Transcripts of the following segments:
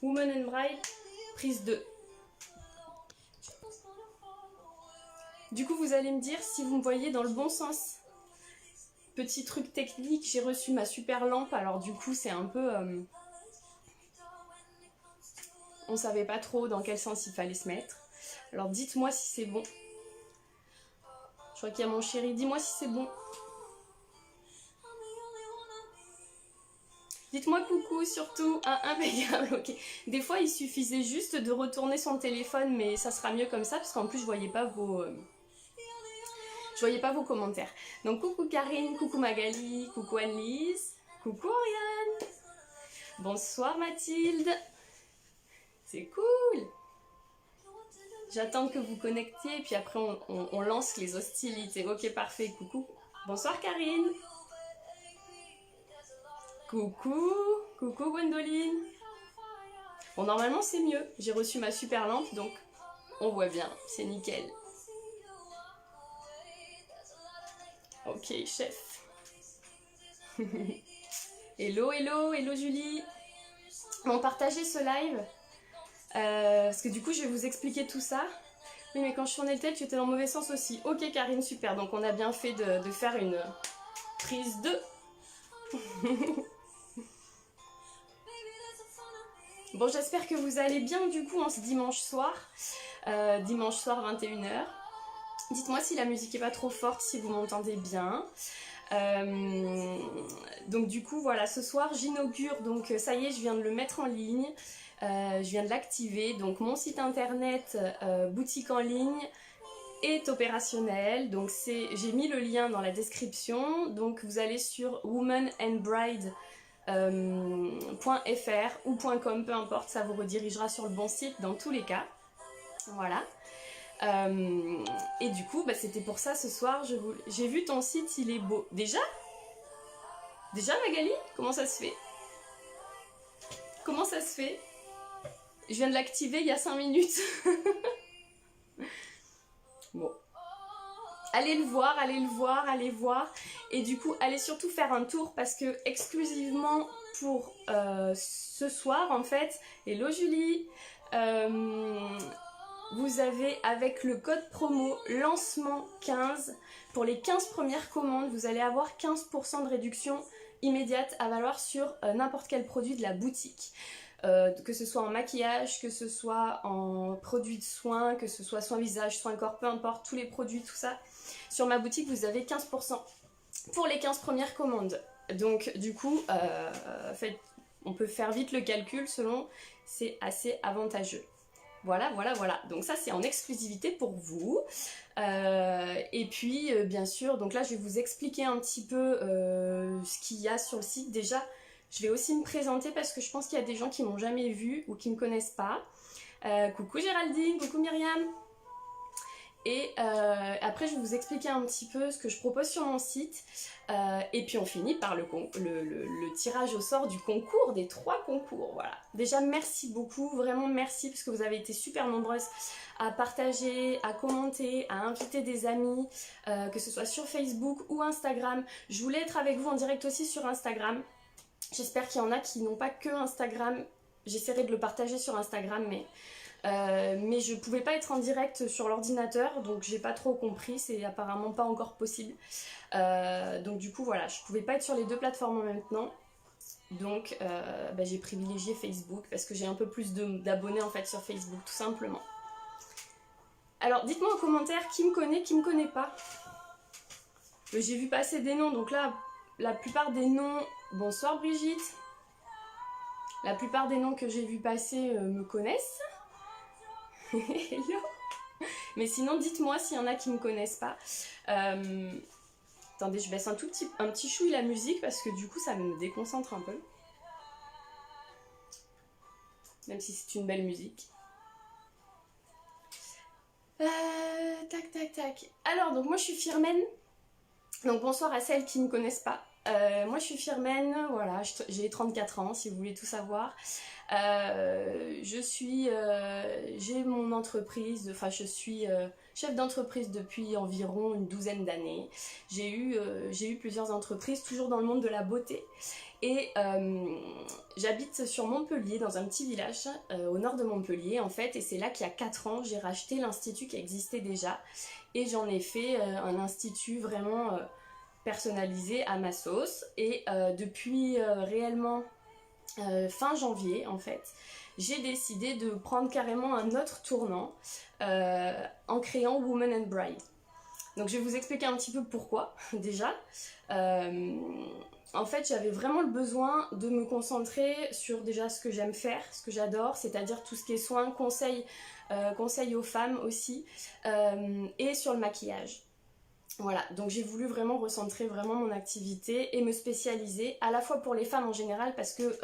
Woman and Bride, prise 2. Du coup, vous allez me dire si vous me voyez dans le bon sens. Petit truc technique, j'ai reçu ma super lampe, alors du coup, c'est un peu... on savait pas trop dans quel sens il fallait se mettre. Alors dites-moi si c'est bon. Je crois qu'il y a mon chéri, dis-moi si c'est bon. Dites-moi coucou surtout, impeccable, ok. Des fois il suffisait juste de retourner son téléphone, mais ça sera mieux comme ça, parce qu'en plus je voyais pas vos commentaires. Donc coucou Karine, coucou Magali, coucou Annelise, coucou Oriane. Bonsoir Mathilde. C'est cool. J'attends que vous connectiez et puis après on lance les hostilités. Ok, parfait, coucou. Bonsoir Karine. Coucou, coucou Gwendoline. Bon, normalement c'est mieux. J'ai reçu ma super lampe, donc on voit bien, c'est nickel. Ok, chef. Hello, hello, hello Julie. Bon, partagez ce live. Parce que du coup je vais vous expliquer tout ça. Oui mais quand je tournais le tête tu étais dans le mauvais sens aussi. Ok Karine, super, donc on a bien fait de faire une prise 2. Bon, j'espère que vous allez bien du coup en ce dimanche soir 21h. Dites-moi si la musique est pas trop forte, si vous m'entendez bien. Donc du coup voilà, ce soir j'inaugure, donc ça y est, je viens de le mettre en ligne. Je viens de l'activer, donc mon site internet boutique en ligne est opérationnel, donc j'ai mis le lien dans la description, donc vous allez sur womanandbride.fr ou .com, peu importe, ça vous redirigera sur le bon site dans tous les cas, voilà. Et du coup bah, c'était pour ça ce soir, j'ai vu ton site, il est beau. Déjà Magali, comment ça se fait? Comment ça se fait? Je viens de l'activer il y a 5 minutes. Bon. Allez le voir, allez le voir, allez voir. Et du coup, allez surtout faire un tour parce que exclusivement pour ce soir, en fait, hello Julie, vous avez avec le code promo lancement 15, pour les 15 premières commandes, vous allez avoir 15% de réduction immédiate à valoir sur n'importe quel produit de la boutique. Que ce soit en maquillage, que ce soit en produits de soins, que ce soit soin visage, soin corps, peu importe, tous les produits, tout ça. Sur ma boutique, vous avez 15% pour les 15 premières commandes. Donc du coup, on peut faire vite le calcul selon, c'est assez avantageux. Voilà, voilà, voilà. Donc ça, c'est en exclusivité pour vous. Et puis, bien sûr, donc là, je vais vous expliquer un petit peu ce qu'il y a sur le site. Déjà, je vais aussi me présenter parce que je pense qu'il y a des gens qui m'ont jamais vu ou qui ne me connaissent pas. Coucou Géraldine, coucou Myriam. Et après je vais vous expliquer un petit peu ce que je propose sur mon site. Et puis on finit par le tirage au sort du concours, des 3 concours. Voilà. Déjà merci beaucoup, vraiment merci parce que vous avez été super nombreuses à partager, à commenter, à inviter des amis, que ce soit sur Facebook ou Instagram. Je voulais être avec vous en direct aussi sur Instagram. J'espère qu'il y en a qui n'ont pas que Instagram. J'essaierai de le partager sur Instagram, mais je pouvais pas être en direct sur l'ordinateur, donc j'ai pas trop compris, c'est apparemment pas encore possible. Donc du coup voilà, je pouvais pas être sur les 2 plateformes en même temps. Donc j'ai privilégié Facebook parce que j'ai un peu plus d'abonnés en fait sur Facebook, tout simplement. Alors dites-moi en commentaire qui me connaît, qui me connaît pas. J'ai vu passer des noms, donc là la plupart des noms... Bonsoir Brigitte. La plupart des noms que j'ai vu passer me connaissent. Hello. Mais sinon dites-moi s'il y en a qui me connaissent pas. Attendez, je baisse un petit chouille la musique parce que du coup ça me déconcentre un peu. Même si c'est une belle musique. Tac tac tac. Alors donc moi je suis Firmen. Donc bonsoir à celles qui ne me connaissent pas. Moi je suis Firmen, voilà, j'ai 34 ans si vous voulez tout savoir. J'ai mon entreprise, enfin je suis chef d'entreprise depuis environ une douzaine d'années. J'ai eu plusieurs entreprises, toujours dans le monde de la beauté. Et j'habite sur Montpellier, dans un petit village au nord de Montpellier en fait. Et c'est là qu'il y a 4 ans, j'ai racheté l'institut qui existait déjà. Et j'en ai fait un institut vraiment personnalisé à ma sauce. Et depuis réellement fin janvier en fait, j'ai décidé de prendre carrément un autre tournant en créant Woman and Bride. Donc je vais vous expliquer un petit peu pourquoi déjà. En fait, j'avais vraiment le besoin de me concentrer sur déjà ce que j'aime faire, ce que j'adore, c'est-à-dire tout ce qui est soins, conseils aux femmes aussi, et sur le maquillage. Voilà, donc j'ai voulu vraiment recentrer vraiment mon activité et me spécialiser à la fois pour les femmes en général parce que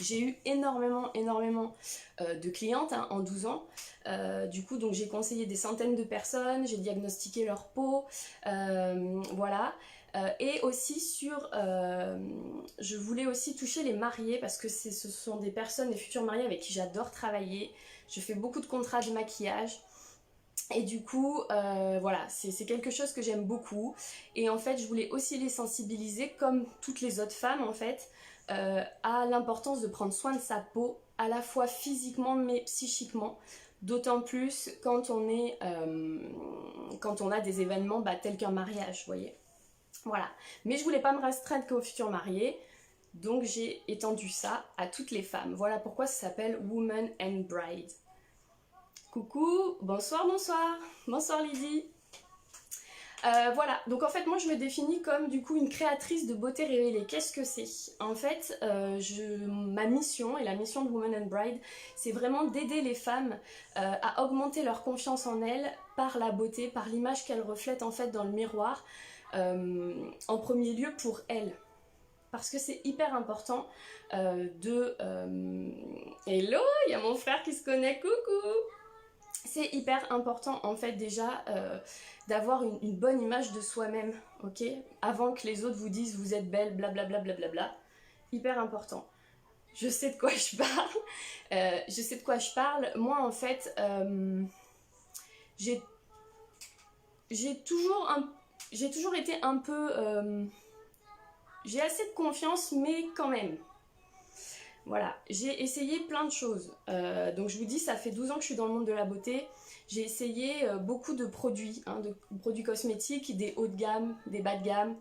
j'ai eu énormément de clientes en 12 ans. Du coup, donc j'ai conseillé des centaines de personnes, j'ai diagnostiqué leur peau, voilà. Et aussi je voulais aussi toucher les mariés parce que ce sont des personnes, des futurs mariés avec qui j'adore travailler. Je fais beaucoup de contrats de maquillage. Et du coup, voilà, c'est quelque chose que j'aime beaucoup. Et en fait, je voulais aussi les sensibiliser, comme toutes les autres femmes en fait, à l'importance de prendre soin de sa peau, à la fois physiquement mais psychiquement. D'autant plus quand on a des événements tels qu'un mariage, vous voyez. Voilà. Mais je voulais pas me restreindre qu'aux futurs mariés. Donc j'ai étendu ça à toutes les femmes. Voilà pourquoi ça s'appelle Woman and Bride. Coucou, bonsoir Lydie. Voilà, donc en fait moi je me définis comme du coup une créatrice de beauté révélée. Qu'est-ce que c'est? En fait, ma mission et la mission de Woman and Bride, c'est vraiment d'aider les femmes à augmenter leur confiance en elles par la beauté, par l'image qu'elles reflètent en fait dans le miroir, en premier lieu pour elles. Parce que c'est hyper important Hello, il y a mon frère qui se connaît, coucou. C'est hyper important en fait déjà d'avoir une bonne image de soi-même, ok? Avant que les autres vous disent vous êtes belle, blablabla, blablabla. Hyper important. Je sais de quoi je parle. Moi en fait, j'ai toujours été un peu... j'ai assez de confiance, mais quand même. Voilà, j'ai essayé plein de choses. Donc je vous dis, ça fait 12 ans que je suis dans le monde de la beauté. J'ai essayé beaucoup de produits, de produits cosmétiques, des hauts de gamme, des bas de gamme.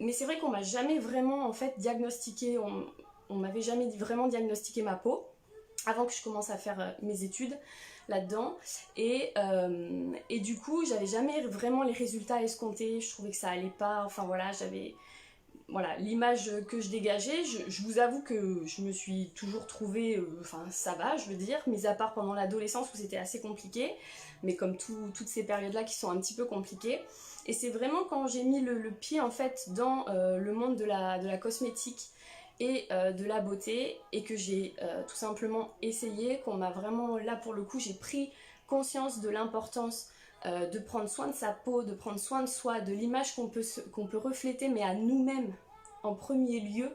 Mais c'est vrai qu'on m'a jamais vraiment en fait diagnostiqué, on m'avait jamais vraiment diagnostiqué ma peau avant que je commence à faire mes études là-dedans. Et du coup, j'avais jamais vraiment les résultats escomptés. Je trouvais que ça allait pas. Enfin voilà, voilà, l'image que je dégageais, je vous avoue que je me suis toujours trouvée, enfin ça va je veux dire, mis à part pendant l'adolescence où c'était assez compliqué, mais comme toutes ces périodes-là qui sont un petit peu compliquées. Et c'est vraiment quand j'ai mis le pied en fait dans le monde de la cosmétique et de la beauté et que j'ai tout simplement essayé, qu'on m'a vraiment, là pour le coup, j'ai pris conscience de l'importance de prendre soin de sa peau, de prendre soin de soi, de l'image qu'on peut refléter, mais à nous-mêmes en premier lieu.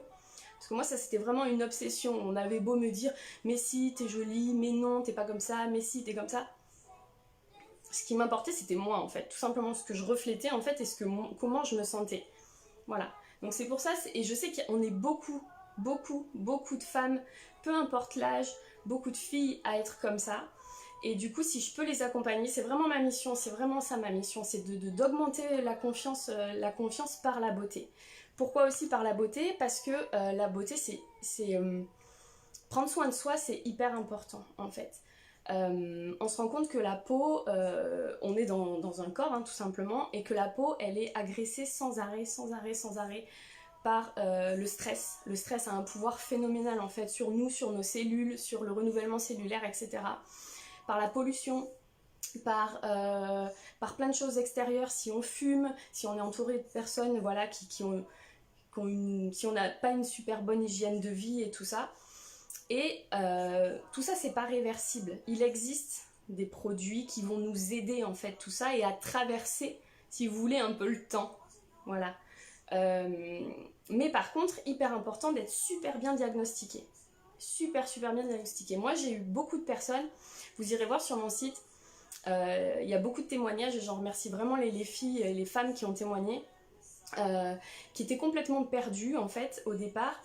Parce que moi, ça c'était vraiment une obsession. On avait beau me dire, mais si, t'es jolie, mais non, t'es pas comme ça, mais si, t'es comme ça. Ce qui m'importait, c'était moi en fait. Tout simplement ce que je reflétais en fait et comment je me sentais. Voilà. Donc c'est pour ça, et je sais qu'on est beaucoup de femmes, peu importe l'âge, beaucoup de filles à être comme ça. Et du coup, si je peux les accompagner, c'est vraiment ma mission, c'est vraiment ça ma mission, c'est d'augmenter la confiance par la beauté. Pourquoi aussi par la beauté? Parce que la beauté, c'est prendre soin de soi, c'est hyper important en fait. On se rend compte que la peau, on est dans un corps tout simplement, et que la peau, elle est agressée sans arrêt par le stress. Le stress a un pouvoir phénoménal en fait sur nous, sur nos cellules, sur le renouvellement cellulaire, etc. Par la pollution, par plein de choses extérieures, si on fume, si on est entouré de personnes voilà, si on n'a pas une super bonne hygiène de vie et tout ça. Et tout ça, c'est pas réversible. Il existe des produits qui vont nous aider en fait tout ça et à traverser, si vous voulez, un peu le temps. Voilà. Mais par contre, hyper important d'être super bien diagnostiqué. Super bien diagnostiqué. Moi, j'ai eu beaucoup de personnes, vous irez voir sur mon site, Il y a beaucoup de témoignages et j'en remercie vraiment les filles et les femmes qui ont témoigné, qui étaient complètement perdues en fait au départ,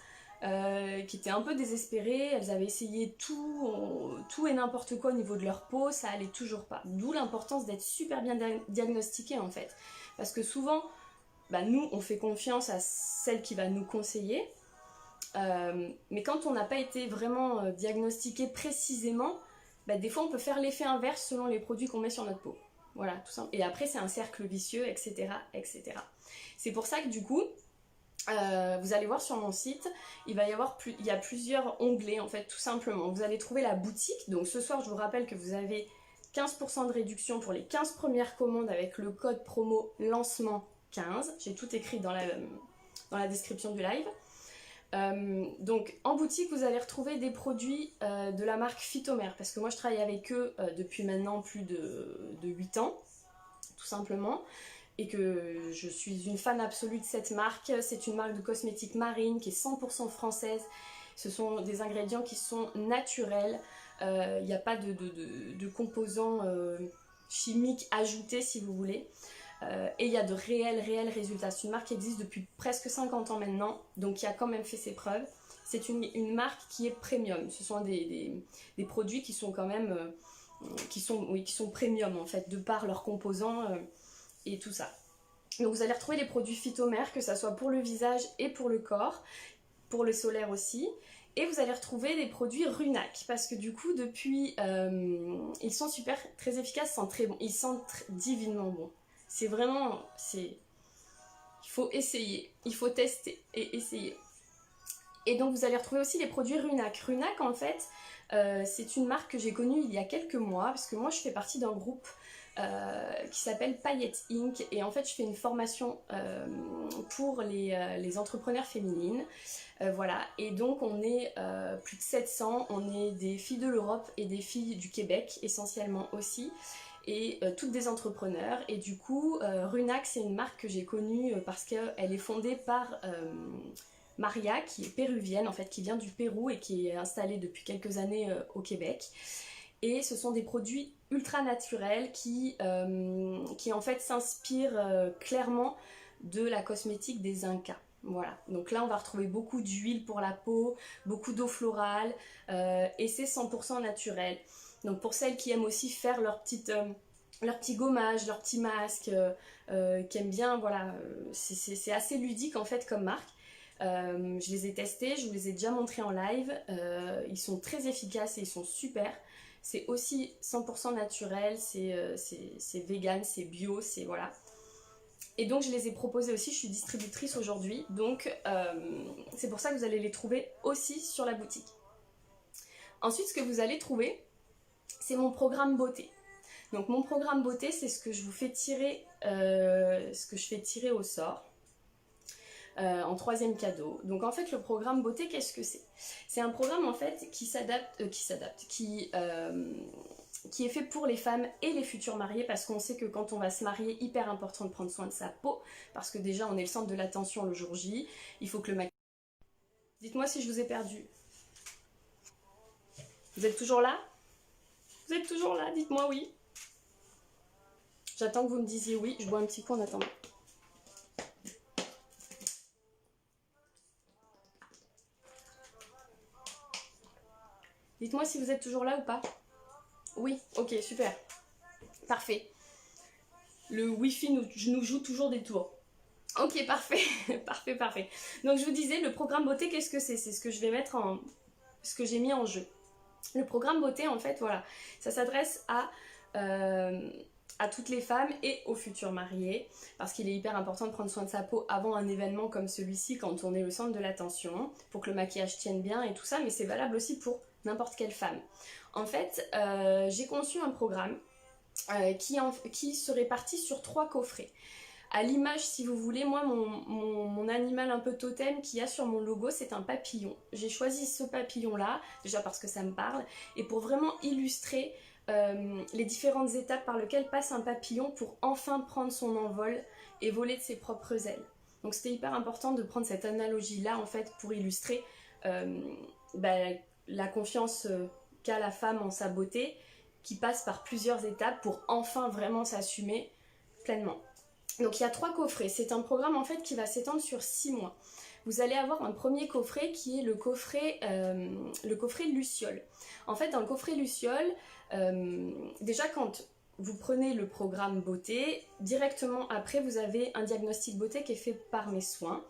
qui étaient un peu désespérées. Elles avaient essayé tout et n'importe quoi au niveau de leur peau, ça allait toujours pas. D'où l'importance d'être super bien diagnostiquée en fait. Parce que souvent, nous on fait confiance à celle qui va nous conseiller, mais quand on n'a pas été vraiment diagnostiqué précisément, des fois on peut faire l'effet inverse selon les produits qu'on met sur notre peau. Voilà, tout ça. Et après c'est un cercle vicieux, etc. etc. C'est pour ça que du coup, vous allez voir sur mon site, il y a plusieurs onglets en fait, tout simplement. Vous allez trouver la boutique. Donc ce soir, je vous rappelle que vous avez 15% de réduction pour les 15 premières commandes avec le code promo lancement 15. J'ai tout écrit dans la description du live. Donc en boutique, vous allez retrouver des produits de la marque Phytomère, parce que moi je travaille avec eux depuis maintenant plus de 8 ans, tout simplement. Et que je suis une fan absolue de cette marque. C'est une marque de cosmétiques marine qui est 100% française. Ce sont des ingrédients qui sont naturels. Il n'y a pas de composants chimiques ajoutés si vous voulez. Et il y a de réels résultats. C'est une marque qui existe depuis presque 50 ans maintenant, donc qui a quand même fait ses preuves. C'est une marque qui est premium. Ce sont des produits qui sont quand même qui sont premium en fait, de par leurs composants et tout ça. Donc vous allez retrouver les produits Phytomère, que ça soit pour le visage et pour le corps, pour le solaire aussi. Et vous allez retrouver des produits Runac, parce que du coup depuis ils sont super, très efficaces, ils sentent très bon, ils sentent divinement bon. C'est vraiment, il faut essayer, il faut tester et essayer. Et donc vous allez retrouver aussi les produits Runac. Runac en fait, c'est une marque que j'ai connue il y a quelques mois, parce que moi je fais partie d'un groupe qui s'appelle Paillettes Inc. Et en fait je fais une formation pour les entrepreneurs féminines. Voilà, et donc on est plus de 700, on est des filles de l'Europe et des filles du Québec essentiellement aussi, et toutes des entrepreneurs. Et du coup Runac, c'est une marque que j'ai connue parce qu'elle est fondée par Maria, qui est péruvienne en fait, qui vient du Pérou et qui est installée depuis quelques années au Québec. Et ce sont des produits ultra naturels qui en fait s'inspirent clairement de la cosmétique des Incas. Voilà, donc là on va retrouver beaucoup d'huile pour la peau, beaucoup d'eau florale, et c'est 100% naturel. Donc pour celles qui aiment aussi faire leur petit gommage, leur petit masque, qui aiment bien, voilà, c'est assez ludique en fait comme marque. Je les ai testés, je vous les ai déjà montrés en live, ils sont très efficaces et ils sont super. C'est aussi 100% naturel, c'est vegan, c'est bio, c'est voilà. Et donc je les ai proposés aussi, je suis distributrice aujourd'hui, donc c'est pour ça que vous allez les trouver aussi sur la boutique. Ensuite, ce que vous allez trouver, c'est mon programme beauté. Donc mon programme beauté, c'est ce que je vous fais tirer, au sort. En troisième cadeau. Donc en fait le programme beauté, qu'est-ce que c'est? C'est un programme en fait qui est fait pour les femmes et les futures mariées, parce qu'on sait que quand on va se marier, hyper important de prendre soin de sa peau, parce que déjà on est le centre de l'attention le jour J, il faut que le maquillage... Dites-moi si je vous ai perdu. Vous êtes toujours là? Vous êtes toujours là? Dites-moi oui. J'attends que vous me disiez oui, je bois un petit coup en attendant. Dites-moi si vous êtes toujours là ou pas. Oui, ok, super. Parfait. Le Wi-Fi nous joue toujours des tours. Ok, parfait. Parfait. Donc je vous disais, le programme beauté, qu'est-ce que c'est? C'est ce que je vais mettre ce que j'ai mis en jeu. Le programme beauté, en fait, voilà, ça s'adresse à toutes les femmes et aux futurs mariés, parce qu'il est hyper important de prendre soin de sa peau avant un événement comme celui-ci, quand on est le centre de l'attention, pour que le maquillage tienne bien et tout ça, mais c'est valable aussi pour n'importe quelle femme. En fait, j'ai conçu un programme qui se répartit sur 3 coffrets. À l'image, si vous voulez, moi, mon animal un peu totem qu'il y a sur mon logo, c'est un papillon. J'ai choisi ce papillon-là, déjà parce que ça me parle, et pour vraiment illustrer les différentes étapes par lesquelles passe un papillon pour enfin prendre son envol et voler de ses propres ailes. Donc c'était hyper important de prendre cette analogie-là, en fait, pour illustrer la confiance qu'a la femme en sa beauté, qui passe par plusieurs étapes pour enfin vraiment s'assumer pleinement. Donc il y a 3 coffrets, c'est un programme en fait qui va s'étendre sur 6 mois. Vous allez avoir un premier coffret qui est le coffret Luciole. En fait dans le coffret Luciole, déjà quand vous prenez le programme beauté, directement après vous avez un diagnostic beauté qui est fait par mes soins,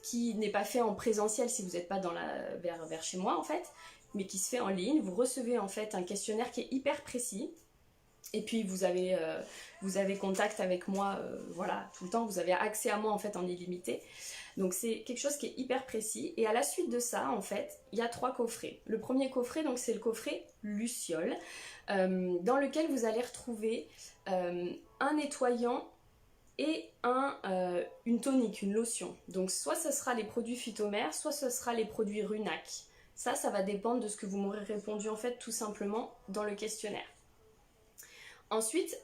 qui n'est pas fait en présentiel si vous n'êtes pas vers chez moi en fait, mais qui se fait en ligne. Vous recevez en fait un questionnaire qui est hyper précis. Et puis vous avez contact avec moi, voilà, tout le temps, vous avez accès à moi en fait en illimité. Donc c'est quelque chose qui est hyper précis. Et à la suite de ça, en fait, il y a 3 coffrets. Le premier coffret, donc c'est le coffret Luciole, dans lequel vous allez retrouver un nettoyant et une tonique, une lotion. Donc soit ce sera les produits Phytomère, soit ce sera les produits Runac. Ça va dépendre de ce que vous m'aurez répondu en fait tout simplement dans le questionnaire. Ensuite,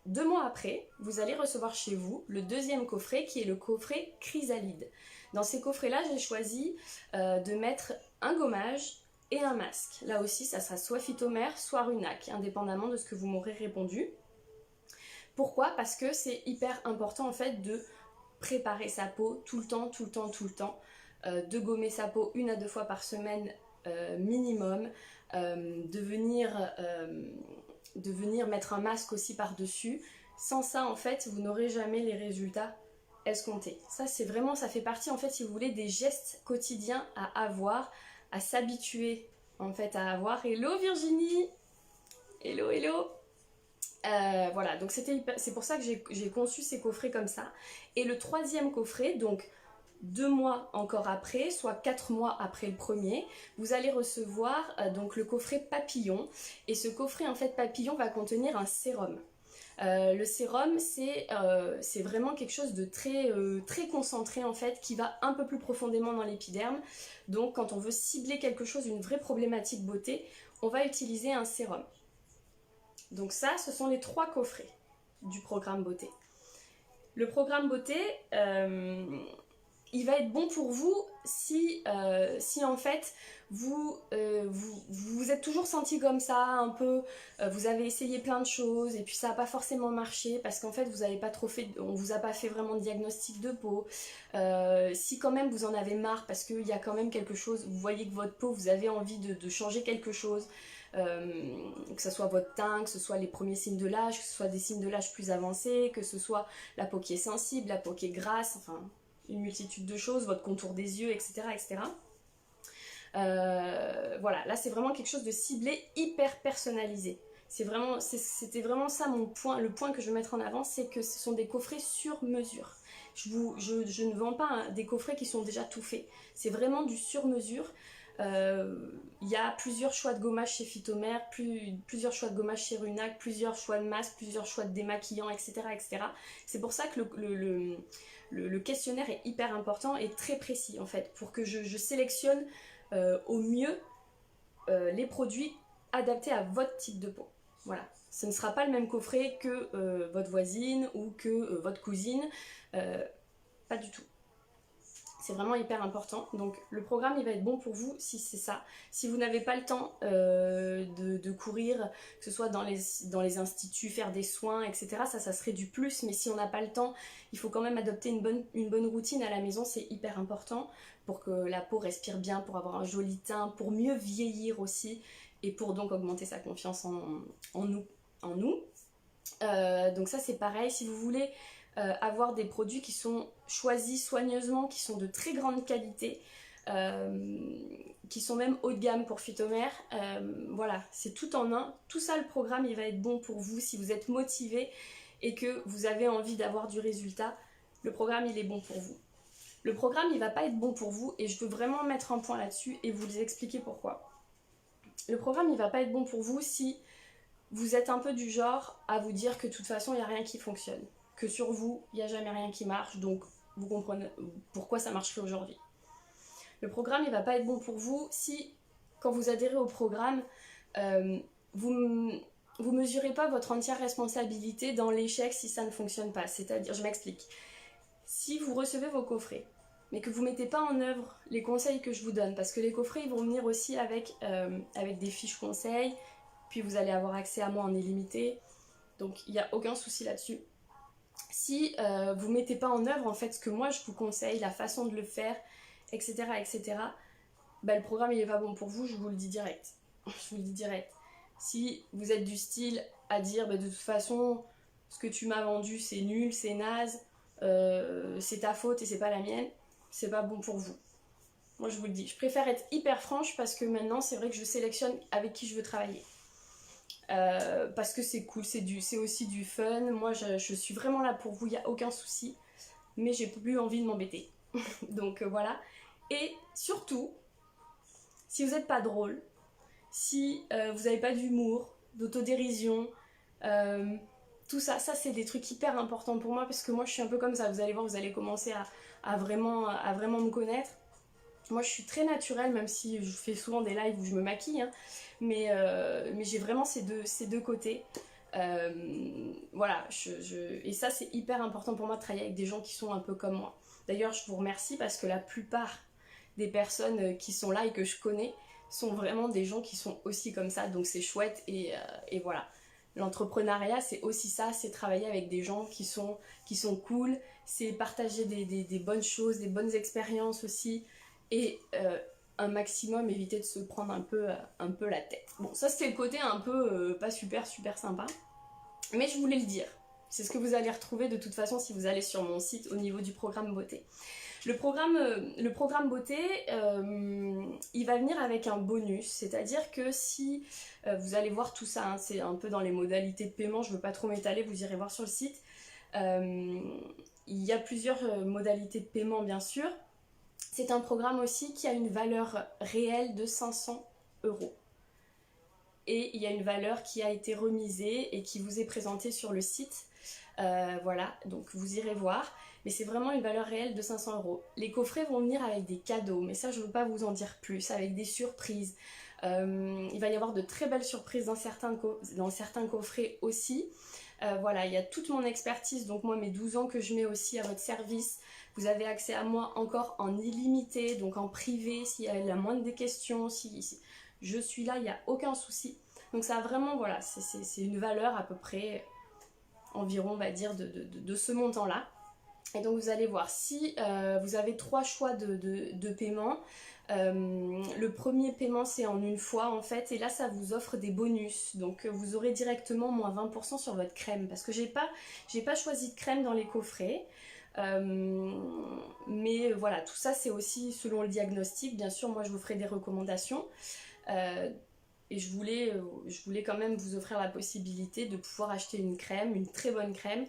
2 mois après, vous allez recevoir chez vous le deuxième coffret qui est le coffret Chrysalide. Dans ces coffrets-là, j'ai choisi de mettre un gommage et un masque. Là aussi, ça sera soit Phytomère, soit Runac, indépendamment de ce que vous m'aurez répondu. Pourquoi? Parce que c'est hyper important en fait de préparer sa peau tout le temps, de gommer sa peau 1 à 2 fois par semaine minimum, de venir mettre un masque aussi par-dessus. Sans ça, en fait, vous n'aurez jamais les résultats escomptés. Ça, c'est vraiment, ça fait partie, en fait, si vous voulez, des gestes quotidiens à avoir, à s'habituer, en fait, à avoir. Hello Virginie! Hello, hello! Voilà, donc c'est pour ça que j'ai conçu ces coffrets comme ça. Et le troisième coffret, donc 2 mois encore après, soit 4 mois après le premier, vous allez recevoir donc le coffret papillon. Et ce coffret en fait papillon va contenir un sérum. Le sérum c'est vraiment quelque chose de très concentré en fait, qui va un peu plus profondément dans l'épiderme. Donc quand on veut cibler quelque chose, une vraie problématique beauté, on va utiliser un sérum. Donc ça, ce sont les 3 coffrets du programme beauté. Le programme beauté, il va être bon pour vous si en fait vous êtes toujours senti comme ça, un peu, vous avez essayé plein de choses et puis ça n'a pas forcément marché parce qu'en fait on vous a pas fait vraiment de diagnostic de peau. Si quand même vous en avez marre parce qu'il y a quand même quelque chose, vous voyez que votre peau, vous avez envie de changer quelque chose, que ce soit votre teint, que ce soit les premiers signes de l'âge, que ce soit des signes de l'âge plus avancés, que ce soit la peau qui est sensible, la peau qui est grasse, enfin une multitude de choses, votre contour des yeux, etc. etc. Voilà, là c'est vraiment quelque chose de ciblé, hyper personnalisé. C'était vraiment ça mon point, le point que je veux mettre en avant, c'est que ce sont des coffrets sur mesure. Je ne vends pas des coffrets qui sont déjà tout faits, c'est vraiment du sur mesure. Il y a plusieurs choix de gommage chez Phytomère, plusieurs choix de gommage chez Runac, plusieurs choix de masques, plusieurs choix de démaquillants, etc. etc. C'est pour ça que le questionnaire est hyper important et très précis en fait, pour que je sélectionne au mieux les produits adaptés à votre type de peau. Voilà, ce ne sera pas le même coffret que votre voisine ou que votre cousine, pas du tout. C'est vraiment hyper important. Donc le programme il va être bon pour vous si c'est ça. Si vous n'avez pas le temps de courir, que ce soit dans les instituts, faire des soins, etc. Ça serait du plus. Mais si on n'a pas le temps, il faut quand même adopter une bonne routine à la maison. C'est hyper important pour que la peau respire bien, pour avoir un joli teint, pour mieux vieillir aussi. Et pour donc augmenter sa confiance en nous. Donc ça c'est pareil. Si vous voulez avoir des produits qui sont choisis soigneusement, qui sont de très grande qualité, qui sont même haut de gamme pour Phytomère, voilà, c'est tout en un. Tout ça, le programme, il va être bon pour vous si vous êtes motivé et que vous avez envie d'avoir du résultat. Le programme, il est bon pour vous. Le programme, il va pas être bon pour vous et je veux vraiment mettre un point là-dessus et vous expliquer pourquoi. Le programme, il va pas être bon pour vous si vous êtes un peu du genre à vous dire que de toute façon, il n'y a rien qui fonctionne. Que sur vous, il n'y a jamais rien qui marche, donc vous comprenez pourquoi ça marcherait aujourd'hui. Le programme, il ne va pas être bon pour vous si, quand vous adhérez au programme, vous ne mesurez pas votre entière responsabilité dans l'échec si ça ne fonctionne pas. C'est-à-dire, je m'explique. Si vous recevez vos coffrets, mais que vous ne mettez pas en œuvre les conseils que je vous donne, parce que les coffrets, ils vont venir aussi avec des fiches conseils, puis vous allez avoir accès à moi en illimité, donc il n'y a aucun souci là-dessus. Si vous ne mettez pas en œuvre en fait ce que moi je vous conseille, la façon de le faire, etc., etc., bah, le programme il est pas bon pour vous, je vous le dis direct. Je vous le dis direct. Si vous êtes du style à dire bah, de toute façon ce que tu m'as vendu c'est nul, c'est naze, c'est ta faute et c'est pas la mienne, c'est pas bon pour vous. Moi je vous le dis, je préfère être hyper franche parce que maintenant c'est vrai que je sélectionne avec qui je veux travailler. Parce que c'est cool, c'est aussi du fun. Moi je suis vraiment là pour vous, il n'y a aucun souci, mais j'ai plus envie de m'embêter. Donc voilà. Et surtout, si vous n'êtes pas drôle, si vous n'avez pas d'humour, d'autodérision, tout ça, c'est des trucs hyper importants pour moi parce que moi je suis un peu comme ça. Vous allez voir, vous allez commencer à vraiment me connaître. Moi je suis très naturelle, même si je fais souvent des lives où je me maquille, hein, mais j'ai vraiment ces deux côtés. Voilà, et ça c'est hyper important pour moi de travailler avec des gens qui sont un peu comme moi. D'ailleurs je vous remercie parce que la plupart des personnes qui sont là et que je connais sont vraiment des gens qui sont aussi comme ça, donc c'est chouette et voilà. L'entrepreneuriat c'est aussi ça, c'est travailler avec des gens qui sont cool, c'est partager des bonnes choses, des bonnes expériences aussi et un maximum éviter de se prendre un peu la tête. Bon, ça c'était le côté un peu pas super sympa, mais je voulais le dire. C'est ce que vous allez retrouver de toute façon si vous allez sur mon site au niveau du programme beauté. Le programme beauté, il va venir avec un bonus, c'est-à-dire que si vous allez voir tout ça, hein, c'est un peu dans les modalités de paiement, je ne veux pas trop m'étaler, vous irez voir sur le site. Il y a plusieurs modalités de paiement bien sûr. C'est un programme aussi qui a une valeur réelle de 500 €. Et il y a une valeur qui a été remisée et qui vous est présentée sur le site. Voilà, donc vous irez voir. Mais c'est vraiment une valeur réelle de 500 €. Les coffrets vont venir avec des cadeaux, mais ça je ne veux pas vous en dire plus, avec des surprises. Il va y avoir de très belles surprises dans certains coffrets aussi. Voilà, il y a toute mon expertise, donc moi mes 12 ans que je mets aussi à votre service. Vous avez accès à moi encore en illimité, donc en privé, s'il y a la moindre des questions, si je suis là, il n'y a aucun souci. Donc ça vraiment, voilà, c'est une valeur à peu près environ, on va dire, de ce montant-là. Et donc vous allez voir, si vous avez 3 choix de paiement, le premier paiement c'est en une fois en fait, et là ça vous offre des bonus, donc vous aurez directement moins 20% sur votre crème, parce que j'ai pas choisi de crème dans les coffrets, mais voilà, tout ça c'est aussi selon le diagnostic, bien sûr moi je vous ferai des recommandations, et je voulais quand même vous offrir la possibilité de pouvoir acheter une crème, une très bonne crème.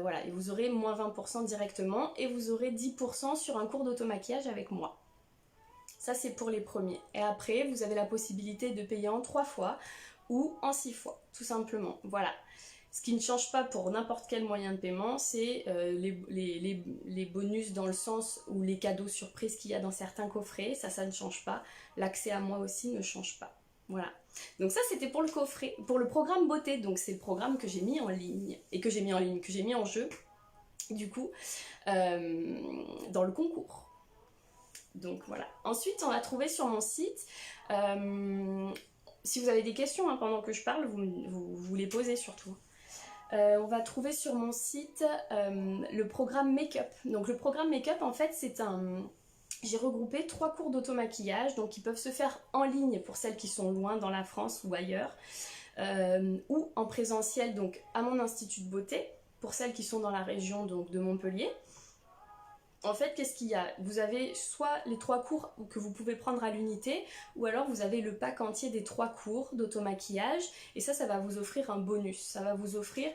Voilà, et vous aurez moins 20% directement et vous aurez 10% sur un cours d'automaquillage avec moi. Ça c'est pour les premiers. Et après vous avez la possibilité de payer en 3 fois ou en 6 fois, tout simplement. Voilà. Ce qui ne change pas pour n'importe quel moyen de paiement, c'est les bonus dans le sens où les cadeaux surprises qu'il y a dans certains coffrets, ça ne change pas. L'accès à moi aussi ne change pas. Voilà. Donc ça c'était pour le coffret, pour le programme beauté, donc c'est le programme que j'ai mis en ligne, et que j'ai mis en jeu, du coup, dans le concours. Donc voilà. Ensuite on va trouver sur mon site, si vous avez des questions hein, pendant que je parle, vous les posez surtout. On va trouver sur mon site le programme make-up. Donc le programme make-up en fait c'est j'ai regroupé 3 cours d'automaquillage, donc qui peuvent se faire en ligne pour celles qui sont loin dans la France ou ailleurs, ou en présentiel donc à mon institut de beauté, pour celles qui sont dans la région donc, de Montpellier. En fait, qu'est-ce qu'il y a? Vous avez soit les 3 cours que vous pouvez prendre à l'unité, ou alors vous avez le pack entier des 3 cours d'automaquillage, et ça va vous offrir un bonus. Ça va vous offrir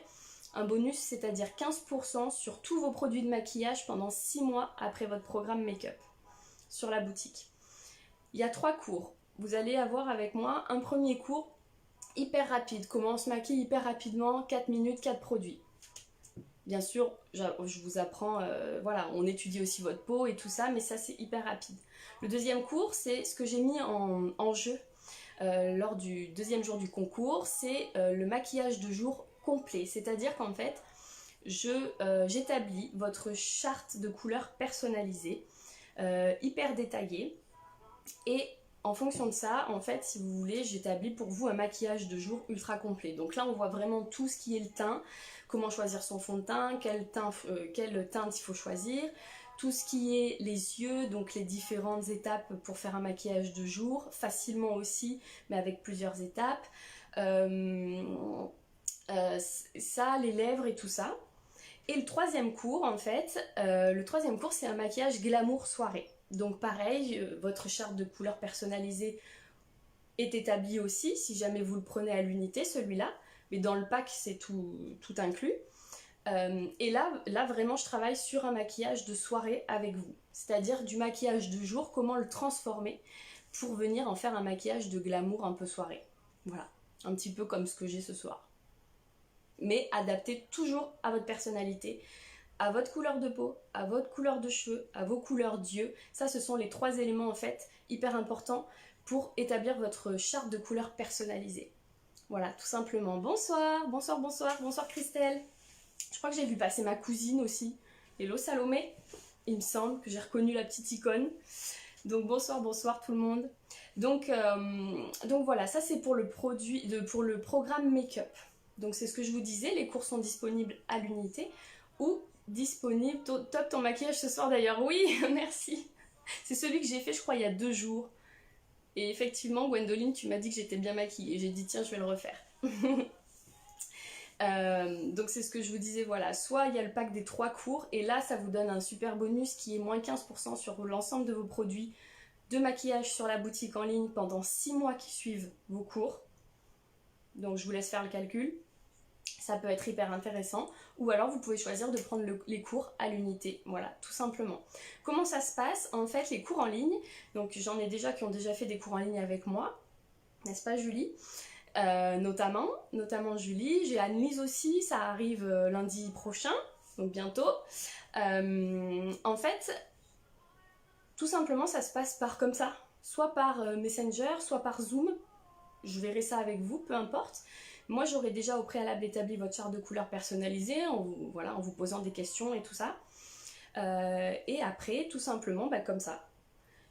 un bonus, c'est-à-dire 15% sur tous vos produits de maquillage pendant 6 mois après votre programme make-up sur la boutique. Il y a 3 cours. Vous allez avoir avec moi un premier cours hyper rapide, comment on se maquille hyper rapidement, 4 minutes, 4 produits. Bien sûr, je vous apprends, voilà, on étudie aussi votre peau et tout ça, mais ça c'est hyper rapide. Le deuxième cours, c'est ce que j'ai mis en jeu lors du deuxième jour du concours, c'est le maquillage de jour complet. C'est-à-dire qu'en fait, j'établis votre charte de couleurs personnalisée, hyper détaillée, et en fonction de ça, en fait, si vous voulez, j'établis pour vous un maquillage de jour ultra complet. Donc là, on voit vraiment tout ce qui est le teint, comment choisir son fond de teint, quelle teinte il faut choisir, tout ce qui est les yeux, donc les différentes étapes pour faire un maquillage de jour, facilement aussi, mais avec plusieurs étapes. Ça, les lèvres et tout ça. Et le troisième cours, en fait, c'est un maquillage glamour soirée. Donc pareil, votre charte de couleur personnalisée est établie aussi, si jamais vous le prenez à l'unité, celui-là. Mais dans le pack, c'est tout inclus. Et là, vraiment, je travaille sur un maquillage de soirée avec vous. C'est-à-dire du maquillage de jour, comment le transformer pour venir en faire un maquillage de glamour un peu soirée. Voilà, un petit peu comme ce que j'ai ce soir. Mais adapté toujours à votre personnalité, à votre couleur de peau, à votre couleur de cheveux, à vos couleurs d'yeux. Ça, ce sont les 3 éléments en fait hyper importants pour établir votre charte de couleur personnalisée. Voilà, tout simplement. Bonsoir, bonsoir, bonsoir, bonsoir Christelle. Je crois que j'ai vu passer ma cousine aussi. Hello Salomé, il me semble que j'ai reconnu la petite icône. Donc bonsoir, bonsoir tout le monde. Donc voilà, ça c'est pour le programme make-up. Donc c'est ce que je vous disais, les cours sont disponibles à l'unité ou disponibles. Top ton maquillage ce soir d'ailleurs, oui, merci. C'est celui que j'ai fait je crois il y a 2 jours. Et effectivement Gwendoline, tu m'as dit que j'étais bien maquillée. J'ai dit tiens je vais le refaire. Donc c'est ce que je vous disais, voilà, soit il y a le pack des 3 cours et là ça vous donne un super bonus qui est moins 15% sur l'ensemble de vos produits de maquillage sur la boutique en ligne pendant 6 mois qui suivent vos cours. Donc je vous laisse faire le calcul, ça peut être hyper intéressant. Ou alors vous pouvez choisir de prendre les cours à l'unité, voilà, tout simplement. Comment ça se passe? En fait, les cours en ligne, donc j'en ai déjà qui ont déjà fait des cours en ligne avec moi, n'est-ce pas Julie? Notamment Julie, j'ai Anne-Lise aussi, ça arrive lundi prochain, donc bientôt. En fait, tout simplement ça se passe par comme ça, soit par Messenger, soit par Zoom. Je verrai ça avec vous, peu importe. Moi, j'aurai déjà au préalable établi votre charte de couleur personnalisée en vous posant des questions et tout ça. Et après, tout simplement, comme ça.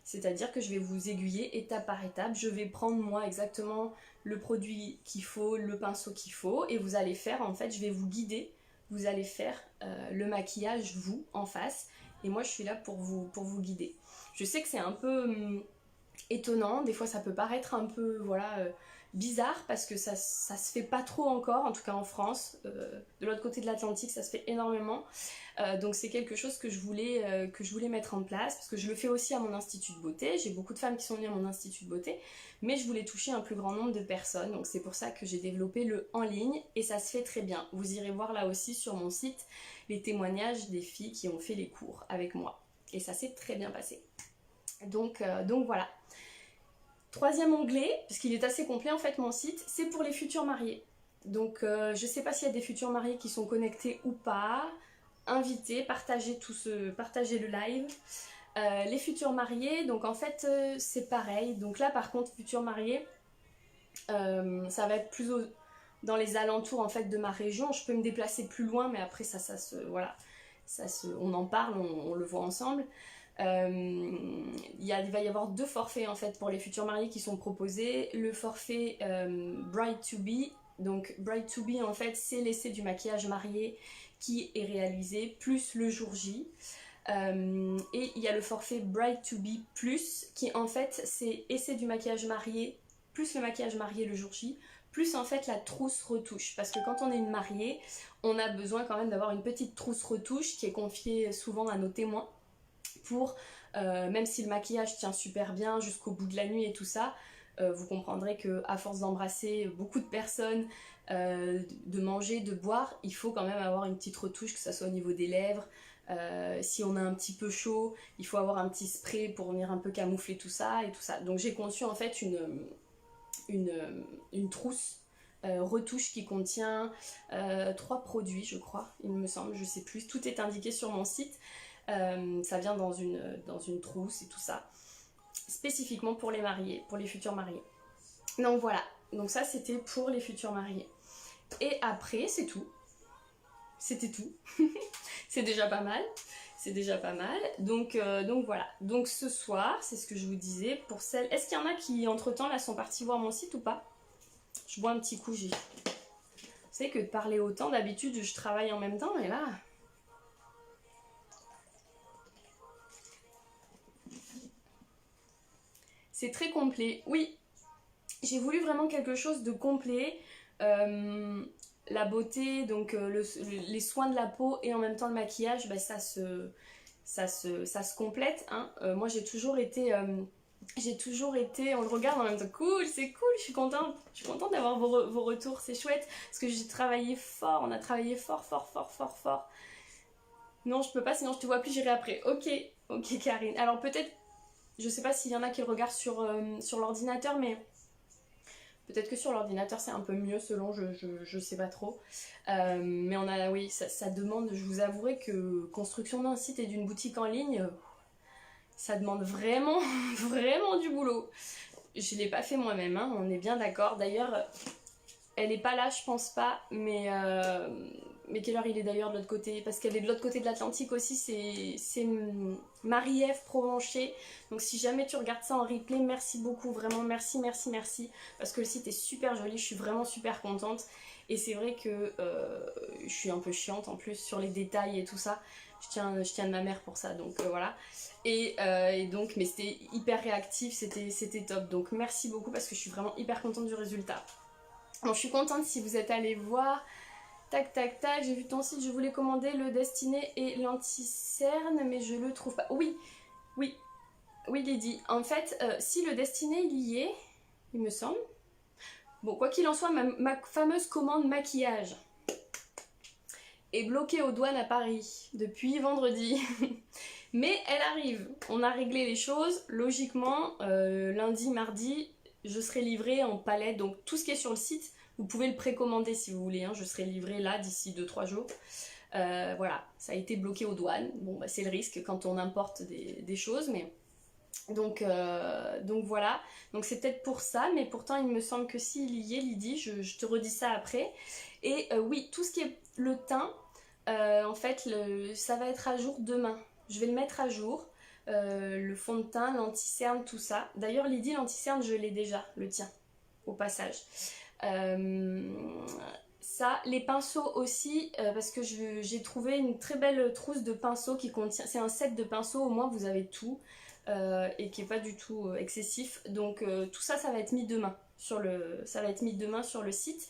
C'est-à-dire que je vais vous aiguiller étape par étape. Je vais prendre moi exactement le produit qu'il faut, le pinceau qu'il faut. Et vous allez faire, en fait, je vais vous guider. Vous allez faire le maquillage, vous, en face. Et moi, je suis là pour vous guider. Je sais que c'est un peu étonnant, des fois ça peut paraître un peu bizarre parce que ça se fait pas trop encore, en tout cas en France. De l'autre côté de l'Atlantique ça se fait énormément, donc c'est quelque chose que je voulais mettre en place parce que je le fais aussi à mon institut de beauté. J'ai beaucoup de femmes qui sont venues à mon institut de beauté, mais je voulais toucher un plus grand nombre de personnes, donc c'est pour ça que j'ai développé le en ligne et ça se fait très bien. Vous irez voir là aussi sur mon site les témoignages des filles qui ont fait les cours avec moi et ça s'est très bien passé. Donc voilà. 3e onglet, parce qu'il est assez complet en fait mon site, c'est pour les futurs mariés. Donc je sais pas s'il y a des futurs mariés qui sont connectés ou pas. Invitez, partagez le live. Les futurs mariés, donc en fait c'est pareil. Donc là par contre futurs mariés, ça va être plus dans les alentours en fait de ma région. Je peux me déplacer plus loin, mais après on en parle, on le voit ensemble. Il va y avoir 2 forfaits en fait pour les futurs mariés qui sont proposés. Le forfait Bride to Be, donc Bride to Be en fait c'est l'essai du maquillage marié qui est réalisé plus le jour J, et il y a le forfait Bride to Be plus qui en fait c'est essai du maquillage marié plus le maquillage marié le jour J plus en fait la trousse retouche, parce que quand on est une mariée on a besoin quand même d'avoir une petite trousse retouche qui est confiée souvent à nos témoins pour, même si le maquillage tient super bien jusqu'au bout de la nuit et tout ça, vous comprendrez qu'à force d'embrasser beaucoup de personnes, de manger, de boire, il faut quand même avoir une petite retouche, que ce soit au niveau des lèvres. Si on a un petit peu chaud, il faut avoir un petit spray pour venir un peu camoufler tout ça et tout ça. Donc j'ai conçu en fait une trousse retouche qui contient 3 produits je crois, il me semble, je sais plus, tout est indiqué sur mon site. Ça vient dans une trousse et tout ça, spécifiquement pour les mariés, pour les futurs mariés. Donc voilà, donc ça c'était pour les futurs mariés. Et après c'est tout, c'était tout. C'est déjà pas mal, c'est déjà pas mal. Donc voilà. Donc ce soir, c'est ce que je vous disais. Pour celles... Est-ce qu'il y en a qui, entre-temps, là, sont partis voir mon site ou pas? Je bois un petit coup, j'ai... Vous savez que de parler autant, d'habitude, je travaille en même temps, mais là... C'est très complet. Oui, j'ai voulu vraiment quelque chose de complet. La beauté, donc les soins de la peau et en même temps le maquillage, bah, ça se complète. Hein. Moi j'ai toujours été, on le regarde en même temps, cool, c'est cool, je suis contente d'avoir vos retours, c'est chouette, parce que j'ai travaillé fort, on a travaillé fort, fort, fort, fort, fort. Non, je peux pas, sinon je te vois plus, j'irai après. Ok, ok Karine. Alors peut-être, je sais pas s'il y en a qui le regardent sur l'ordinateur, mais... Peut-être que sur l'ordinateur c'est un peu mieux selon, je sais pas trop. Mais on a, oui, ça demande, je vous avouerai que construction d'un site et d'une boutique en ligne, ça demande vraiment, vraiment du boulot. Je l'ai pas fait moi-même, hein, on est bien d'accord. D'ailleurs, elle est pas là, je pense pas, mais quelle heure il est d'ailleurs de l'autre côté? Parce qu'elle est de l'autre côté de l'Atlantique aussi, c'est Marie-Ève Provencher. Donc si jamais tu regardes ça en replay, merci beaucoup, vraiment merci, merci, merci. Parce que le site est super joli, je suis vraiment super contente. Et c'est vrai que je suis un peu chiante en plus sur les détails et tout ça. Je tiens de ma mère pour ça, donc voilà. Et donc, mais c'était hyper réactif, c'était top. Donc merci beaucoup parce que je suis vraiment hyper contente du résultat. Bon, je suis contente si vous êtes allés voir. Tac, tac, tac, j'ai vu ton site, je voulais commander le Destiné et l'anti-cerne, mais je le trouve pas. Oui, oui, oui Lydie. En fait, si le Destiné il y est, il me semble. Bon, quoi qu'il en soit, ma fameuse commande maquillage est bloquée aux douanes à Paris depuis vendredi. Mais elle arrive, on a réglé les choses. Logiquement, lundi, mardi, je serai livrée en palette. Donc tout ce qui est sur le site, vous pouvez le précommander si vous voulez. Hein. Je serai livrée là d'ici 2-3 jours. Voilà, ça a été bloqué aux douanes. Bon, bah, c'est le risque quand on importe des choses. Mais... Donc voilà. Donc c'est peut-être pour ça. Mais pourtant, il me semble que s'il y est, Lydie, je te redis ça après. Et oui, tout ce qui est le teint, en fait, ça va être à jour demain. Je vais le mettre à jour, le fond de teint, l'anti-cerne, tout ça. D'ailleurs, Lydie, l'anti-cerne, je l'ai déjà, le tien, au passage. Ça, les pinceaux aussi, parce que j'ai trouvé une très belle trousse de pinceaux qui contient... C'est un set de pinceaux, au moins vous avez tout, et qui n'est pas du tout excessif. Donc tout ça, ça va être mis demain sur le site.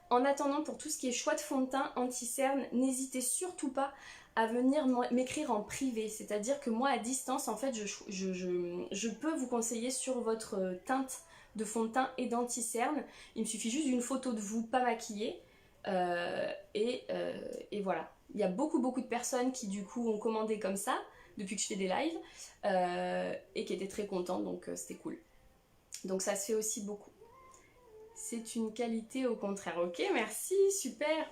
En attendant, pour tout ce qui est choix de fond de teint anti-cerne, n'hésitez surtout pas à venir m'écrire en privé. C'est-à-dire que moi, à distance, en fait, je peux vous conseiller sur votre teinte de fond de teint et d'anti-cerne. Il me suffit juste d'une photo de vous, pas maquillée. Et voilà. Il y a beaucoup de personnes qui, du coup, ont commandé comme ça, depuis que je fais des lives, et qui étaient très contentes, donc c'était cool. Donc ça se fait aussi beaucoup. C'est une qualité au contraire. Ok, merci, super.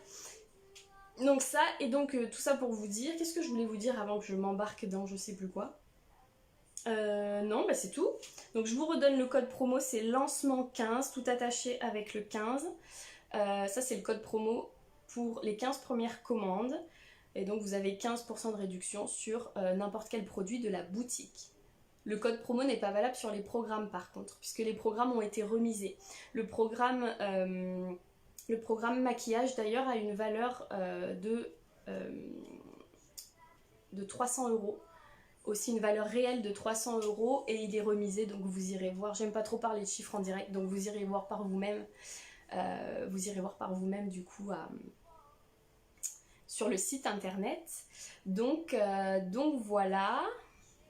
Donc ça, et donc tout ça pour vous dire, qu'est-ce que je voulais vous dire avant que je m'embarque dans je sais plus quoi. Non, bah c'est tout. Donc je vous redonne le code promo, c'est lancement 15, tout attaché avec le 15. Ça c'est le code promo pour les 15 premières commandes. Et donc vous avez 15% de réduction sur n'importe quel produit de la boutique. Le code promo n'est pas valable sur les programmes par contre, puisque les programmes ont été remisés. Le programme maquillage d'ailleurs a une valeur de 300 €. Aussi une valeur réelle de 300 € et il est remisé, donc vous irez voir. J'aime pas trop parler de chiffres en direct, donc vous irez voir par vous-même. Du coup sur le site internet. Donc voilà.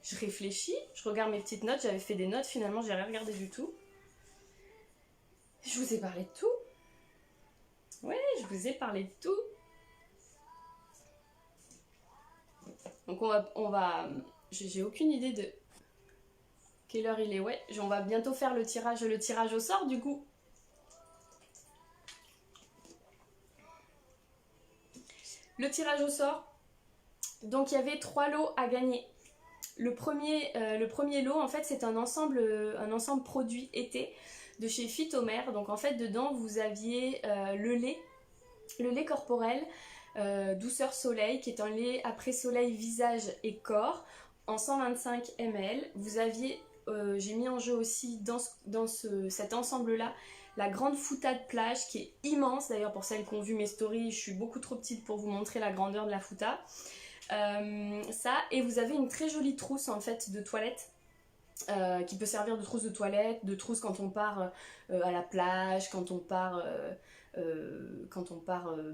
Je réfléchis, je regarde mes petites notes, j'avais fait des notes, finalement j'ai rien regardé du tout. Je vous ai parlé de tout. Ouais, je vous ai parlé de tout. Donc on va j'ai aucune idée de quelle heure il est. Ouais, on va bientôt faire le tirage au sort du coup. Le tirage au sort. Donc il y avait 3 lots à gagner. Le premier lot, en fait, c'est un ensemble produit été de chez Phytomère. Donc en fait, dedans, vous aviez le lait corporel, Douceur Soleil, qui est un lait après soleil visage et corps en 125 ml. Vous aviez, j'ai mis en jeu aussi dans cet ensemble-là, la grande Fouta de plage qui est immense. D'ailleurs, pour celles qui ont vu mes stories, je suis beaucoup trop petite pour vous montrer la grandeur de la Fouta. Ça, et vous avez une très jolie trousse en fait de toilette. Qui peut servir de trousse de toilette, de trousse quand on part à la plage, quand on part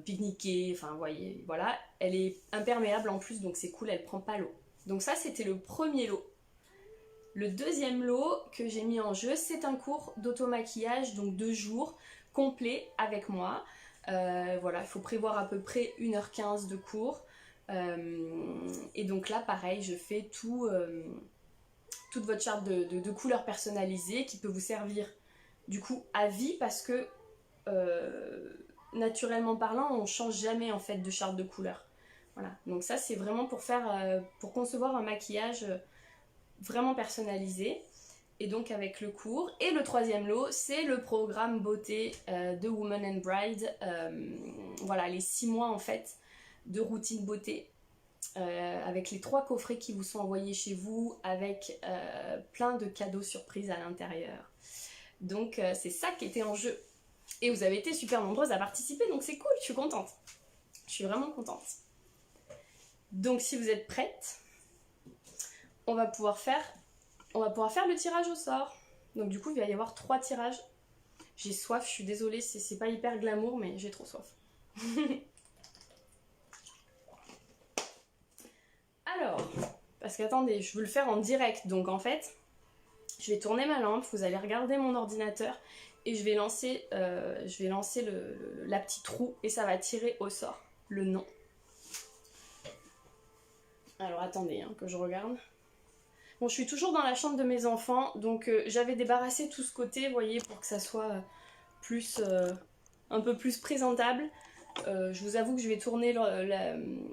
pique-niquer, enfin vous voyez, voilà. Elle est imperméable en plus, donc c'est cool, elle prend pas l'eau. Donc ça, c'était le premier lot. Le deuxième lot que j'ai mis en jeu, c'est un cours d'automaquillage, donc 2 jours, complet avec moi. Voilà, il faut prévoir à peu près 1h15 de cours. Et donc là, pareil, je fais toute votre charte de couleurs personnalisées qui peut vous servir du coup à vie parce que naturellement parlant on change jamais en fait de charte de couleurs. Voilà, donc ça c'est vraiment pour concevoir un maquillage vraiment personnalisé et donc avec le cours. Et le troisième lot c'est le programme beauté de Woman and Bride, voilà les 6 mois en fait de routine beauté. Avec les 3 coffrets qui vous sont envoyés chez vous, avec plein de cadeaux surprises à l'intérieur. Donc c'est ça qui était en jeu. Et vous avez été super nombreuses à participer, donc c'est cool, je suis contente. Je suis vraiment contente. Donc si vous êtes prêtes, on va pouvoir faire le tirage au sort. Donc du coup il va y avoir 3 tirages. J'ai soif, je suis désolée, c'est pas hyper glamour, mais j'ai trop soif. Alors, parce qu'attendez, je veux le faire en direct, donc en fait, je vais tourner ma lampe, vous allez regarder mon ordinateur et je vais lancer la petite roue et ça va tirer au sort le nom. Alors attendez, hein, que je regarde. Bon, je suis toujours dans la chambre de mes enfants, donc j'avais débarrassé tout ce côté, vous voyez, pour que ça soit un peu plus présentable. Je vous avoue que je vais tourner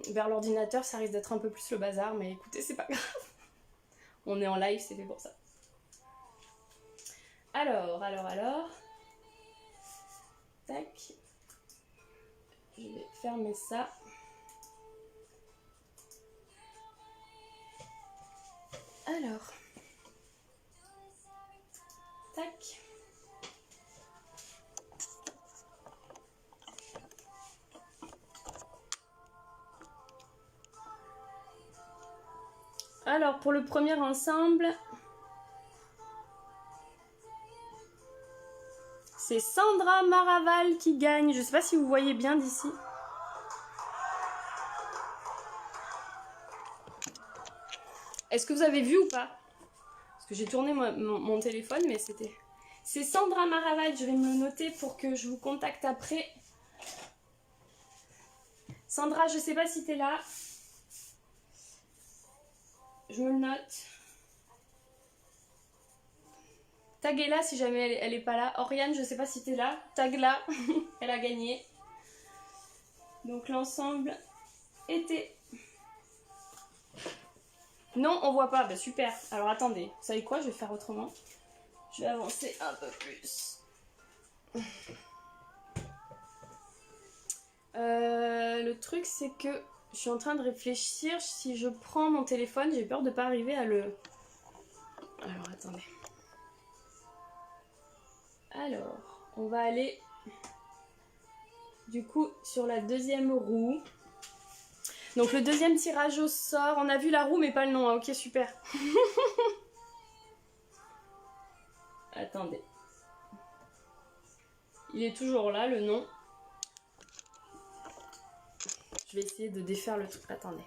vers l'ordinateur, ça risque d'être un peu plus le bazar, mais écoutez, c'est pas grave. On est en live, c'est fait pour ça. Alors. Tac. Je vais fermer ça. Alors. Tac. Alors, pour le premier ensemble, c'est Sandra Maraval qui gagne. Je sais pas si vous voyez bien d'ici. Est-ce que vous avez vu ou pas? Parce que j'ai tourné mon téléphone, mais c'était... C'est Sandra Maraval, je vais me le noter pour que je vous contacte après. Sandra, je sais pas si t'es là. Je me le note. Taguez-la si jamais elle est pas là. Oriane, je sais pas si t'es là. Tag-la. Elle a gagné. Donc l'ensemble était... Non, on voit pas. Bah, super. Alors attendez. Vous savez quoi? Je vais faire autrement. Je vais avancer un peu plus. Le truc, c'est que je suis en train de réfléchir. Si je prends mon téléphone, j'ai peur de pas arriver à le... Alors attendez. Alors, on va aller du coup sur la deuxième roue. Donc le deuxième tirage au sort, on a vu la roue mais pas le nom, hein. Ok, super. Attendez. Il est toujours là, le nom. Je vais essayer de défaire le truc. Attendez.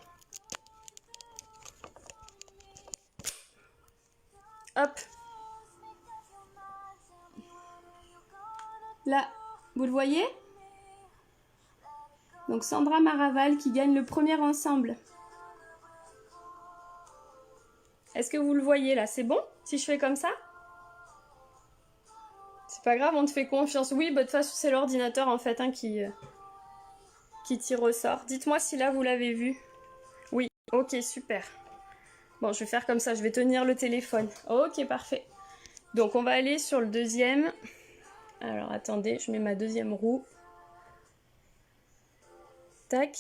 Hop. Là, vous le voyez? Donc Sandra Maraval qui gagne le premier ensemble. Est-ce que vous le voyez là? C'est bon si je fais comme ça? C'est pas grave, on te fait confiance. Oui, bah, de toute façon c'est l'ordinateur en fait hein, qui tire au sort. Dites-moi si là vous l'avez vu. Oui, ok, super. Bon, je vais faire comme ça, je vais tenir le téléphone. Ok, parfait. Donc on va aller sur le deuxième. Alors attendez, je mets ma deuxième roue. tac.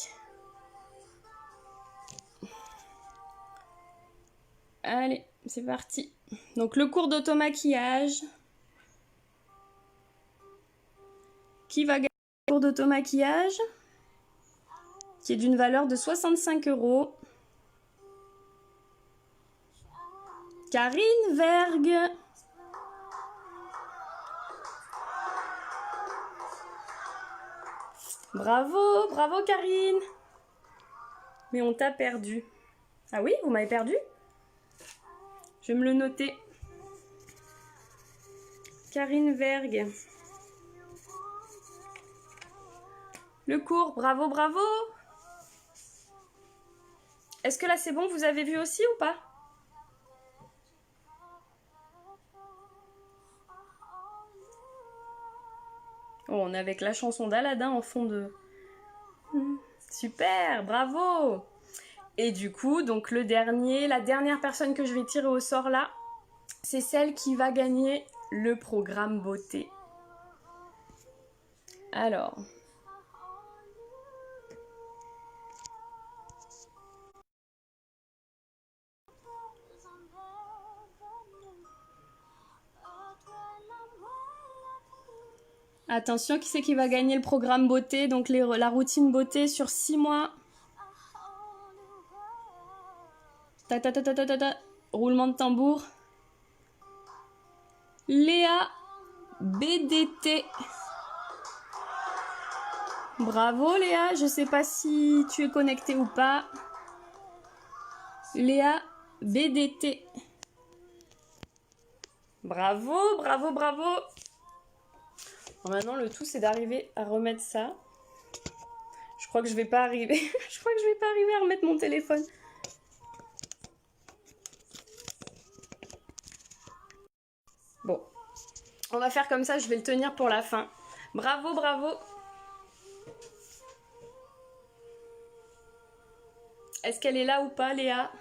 Allez, c'est parti. Donc le cours d'automaquillage. Qui va gagner le cours d'automaquillage? Qui est d'une valeur de 65 €. Karine Vergue. Bravo, bravo Karine. Mais on t'a perdu. Ah oui, vous m'avez perdu? Je vais me le noter. Karine Vergue. Le cours, bravo, bravo. Est-ce que là c'est bon, vous avez vu aussi ou pas? Oh, on est avec la chanson d'Aladin en fond de... Super, bravo. Et du coup, donc la dernière personne que je vais tirer au sort là, c'est celle qui va gagner le programme beauté. Alors... Attention, qui c'est qui va gagner le programme beauté? Donc la routine beauté sur 6 mois. Ta ta ta ta ta ta ta. Roulement de tambour. Léa BDT. Bravo Léa, je sais pas si tu es connectée ou pas. Léa BDT. Bravo, bravo, bravo. Alors maintenant le tout c'est d'arriver à remettre ça. Je crois que je vais pas arriver. Je crois que je vais pas arriver à remettre mon téléphone. Bon, on va faire comme ça, je vais le tenir pour la fin. Bravo, bravo. Est-ce qu'elle est là ou pas, Léa?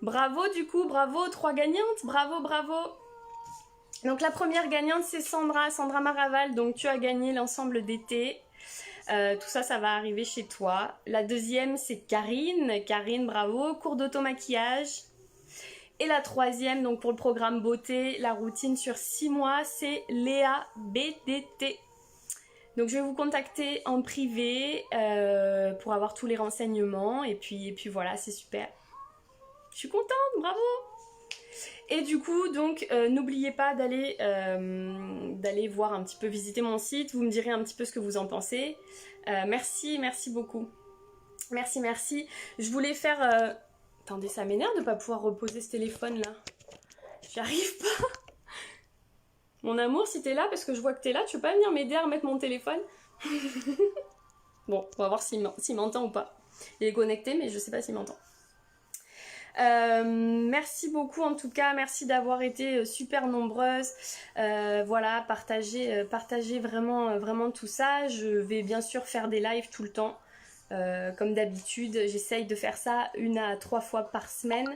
Bravo du coup, bravo, 3 gagnantes, bravo, bravo. Donc la première gagnante c'est Sandra Maraval, donc tu as gagné l'ensemble d'été. Tout ça, ça va arriver chez toi. La deuxième c'est Karine, Karine bravo, cours d'automaquillage. Et la troisième, donc pour le programme beauté, la routine sur 6 mois, c'est Léa BDT. Donc je vais vous contacter en privé pour avoir tous les renseignements et puis voilà, c'est super. Je suis contente, bravo. Et du coup, donc n'oubliez pas d'aller voir un petit peu, visiter mon site, vous me direz un petit peu ce que vous en pensez. Merci beaucoup. Merci. Je voulais faire... Attendez, ça m'énerve de ne pas pouvoir reposer ce téléphone là. J'y arrive pas. Mon amour, si t'es là, parce que je vois que t'es là, tu peux pas venir m'aider à remettre mon téléphone? Bon, on va voir s'il m'entend ou pas. Il est connecté, mais je sais pas s'il m'entend. Merci beaucoup en tout cas, merci d'avoir été super nombreuses. Voilà, partagez vraiment tout ça. Je vais bien sûr faire des lives tout le temps. Comme d'habitude, j'essaye de faire ça 1 à 3 fois par semaine.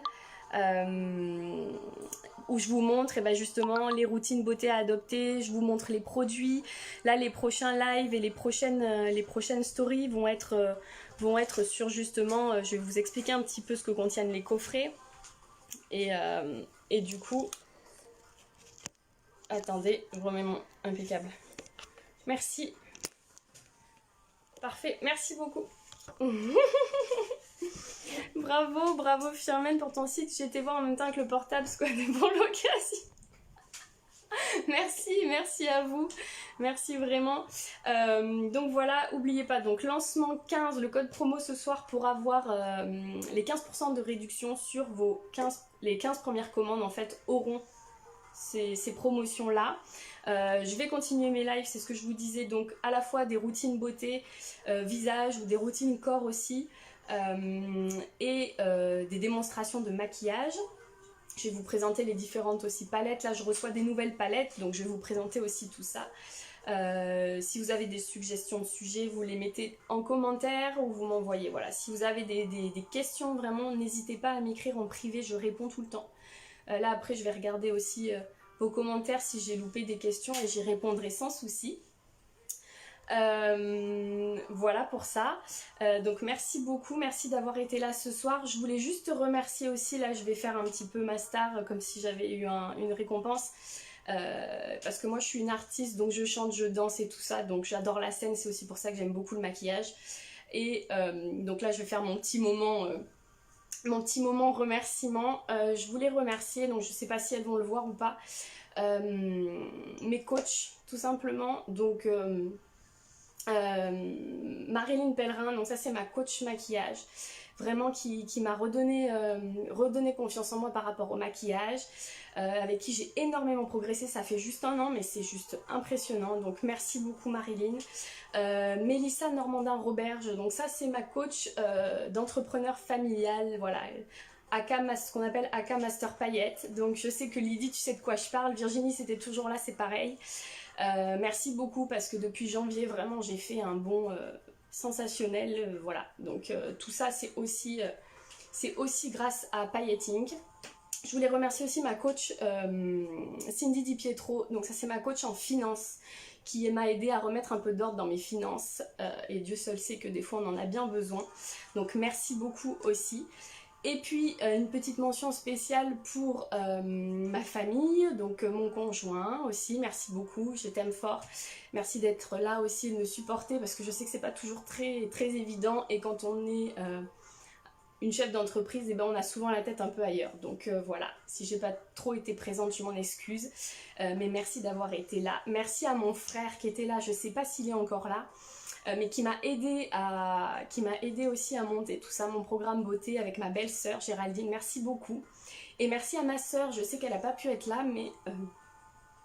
Où je vous montre justement les routines beauté à adopter, je vous montre les produits. Là les prochains lives et les prochaines stories vont être sur justement, je vais vous expliquer un petit peu ce que contiennent les coffrets. Et du coup, attendez, je remets mon impeccable. Merci. Parfait, merci beaucoup. Bravo Firmen pour ton site, j'ai été voir en même temps que le portable Squad pour l'occasion. Merci à vous, merci vraiment. Donc voilà, n'oubliez pas, donc lancement 15, le code promo ce soir pour avoir les 15% de réduction sur les 15 premières commandes en fait auront ces promotions là. Je vais continuer mes lives, c'est ce que je vous disais, donc à la fois des routines beauté, visage ou des routines corps aussi, et des démonstrations de maquillage. Je vais vous présenter les différentes aussi palettes. Là je reçois des nouvelles palettes, donc je vais vous présenter aussi tout ça. Si vous avez des suggestions de sujets, vous les mettez en commentaire ou vous m'envoyez. Voilà, si vous avez des questions, vraiment n'hésitez pas à m'écrire en privé, je réponds tout le temps. Là après je vais regarder aussi vos commentaires si j'ai loupé des questions et j'y répondrai sans souci. Voilà pour ça. Donc merci beaucoup, merci d'avoir été là ce soir. Je voulais juste te remercier aussi, là je vais faire un petit peu ma star comme si j'avais eu une récompense. Parce que moi je suis une artiste, donc je chante, je danse et tout ça, donc j'adore la scène, c'est aussi pour ça que j'aime beaucoup le maquillage. Et donc là je vais faire mon petit moment remerciement. Je voulais remercier, donc je sais pas si elles vont le voir ou pas, mes coachs tout simplement. Donc Marilyn Pellerin, donc ça c'est ma coach maquillage, vraiment qui m'a redonné confiance en moi par rapport au maquillage, avec qui j'ai énormément progressé. Ça fait juste 1 an mais c'est juste impressionnant, donc merci beaucoup Marilyn. Mélissa Normandin-Roberge, donc ça c'est ma coach d'entrepreneur familial, voilà, ce qu'on appelle AK Master Paillette. Donc je sais que Lydie tu sais de quoi je parle, Virginie c'était toujours là, c'est pareil. Merci beaucoup parce que depuis janvier vraiment j'ai fait un bond sensationnel, voilà, donc tout ça c'est aussi grâce à Pailletting. Je voulais remercier aussi ma coach Cindy Di Pietro, donc ça c'est ma coach en finance qui m'a aidé à remettre un peu d'ordre dans mes finances, et Dieu seul sait que des fois on en a bien besoin, donc merci beaucoup aussi. Et puis une petite mention spéciale pour ma famille, donc mon conjoint aussi, merci beaucoup, je t'aime fort. Merci d'être là aussi et de me supporter parce que je sais que c'est pas toujours très, très évident, et quand on est une chef d'entreprise, eh ben on a souvent la tête un peu ailleurs. Donc voilà, si j'ai pas trop été présente, je m'en excuse. Mais merci d'avoir été là. Merci à mon frère qui était là, je sais pas s'il est encore là. Mais qui m'a aidé aussi à monter tout ça, mon programme beauté avec ma belle sœur Géraldine, merci beaucoup. Et merci à ma sœur, je sais qu'elle n'a pas pu être là, mais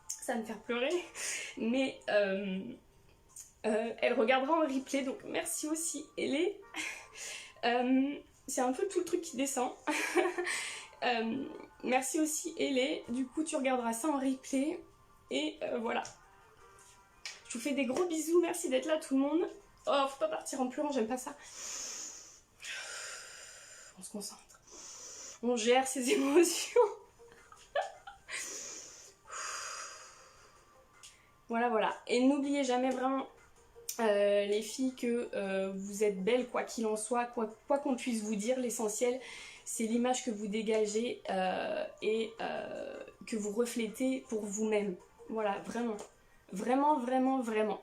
ça va me faire pleurer, mais elle regardera en replay, donc merci aussi Elé. C'est un peu tout le truc qui descend. Merci aussi Elé, du coup tu regarderas ça en replay, et voilà. Je vous fais des gros bisous, merci d'être là tout le monde. Oh, faut pas partir en pleurant, j'aime pas ça. On se concentre. On gère ses émotions. Voilà, voilà. Et n'oubliez jamais vraiment, les filles, que vous êtes belles quoi qu'il en soit, quoi qu'on puisse vous dire. L'essentiel, c'est l'image que vous dégagez et que vous reflétez pour vous-même. Voilà, vraiment. Vraiment, vraiment, vraiment.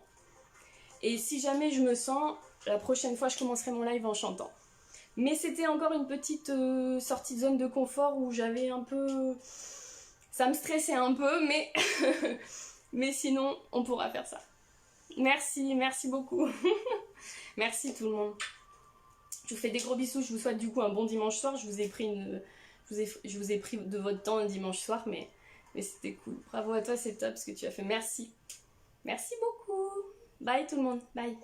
Et si jamais je me sens, la prochaine fois je commencerai mon live en chantant. Mais c'était encore une petite sortie de zone de confort où j'avais un peu... Ça me stressait un peu, mais... mais sinon, on pourra faire ça. Merci, merci beaucoup. Merci tout le monde. Je vous fais des gros bisous, je vous souhaite du coup un bon dimanche soir. Je vous ai pris de votre temps un dimanche soir, mais c'était cool. Bravo à toi, c'est top ce que tu as fait. Merci. Merci beaucoup. Bye tout le monde. Bye.